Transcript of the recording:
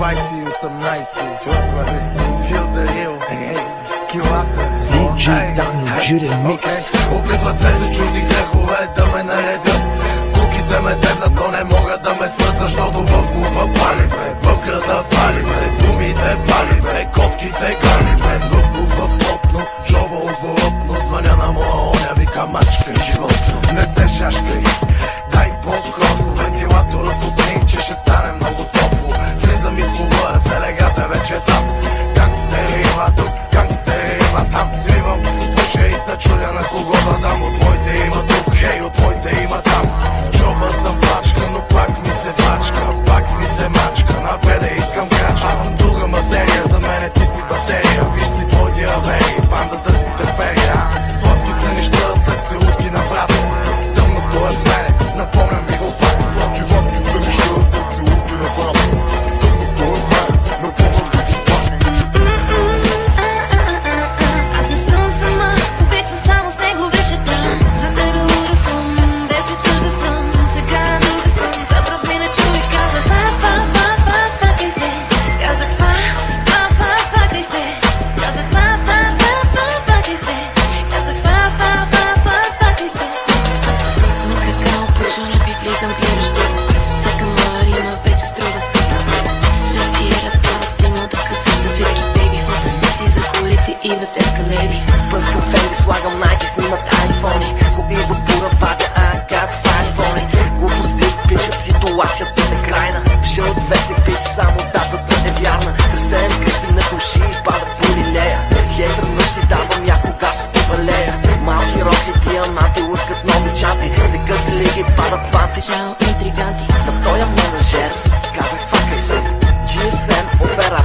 20 и 18. Feel the hill, килата. DJ Dani Jure Mix. Опитват се чужди грехове да ме наредят. Куките ме дебнат, но не могат да ме спрат, защото в клуба пали, бе. В града пали, бе. Думите пали, бе. Котките гали, бе. В клуба плотно, джоба оборотно. Звъня на моя оня, вика мачкай животно. Не се шашкай, дай по-кротко. Вентилаторът отстрим, че ще стане много топло. Влизам из клуба, целегата вече е там. Гангстери има тук, гангстери има там. Свивам душа и се чудя на кого да дам. От моите има тук, хей, от моите има там. В джоба съм пачка, но пак ми се бачка. Пак ми се мачка, напреде искам крачка. Аз съм друга материя, за мене ти си батерия. Виж си твоите авери, бандата ти треперия. Сладки са неща, след целувки на врата. Тъмното е в мене, напомням ви го пак. Сладки са неща, след целувки на врата. Тъмното е в мене, напомням ви го пак. Аз не съм сама, обичам само с него вечерта. За тебе луда съм, вече чужда съм. Сега друга съм, забрави не чуй. Казах спакай се. Казах спакай се. Казах спакай се. Казах спакай се. Но какао пучона би влизам гледаш друго. Всяка моя рима вече струва скъпа. Жартира това стимул да късаш завивки, бейби. Фотосесии за корици идват ескалери. Пъскам фейли, слагам найки, снимат айфони. Коби го пура вада, got five on it. Глупости пишат, ситуацията е крайна. Пиша от вестник, пише само датата е вярна. Търсем къщи на души и падат по лилея. Хейтър мъжи давам, някога се повалея. Малки рохи, диаманти, лускат нови чанти. Текат лиги, падат панти. Жао интриганти. На тоя менеджер казах факай се. GSM оператор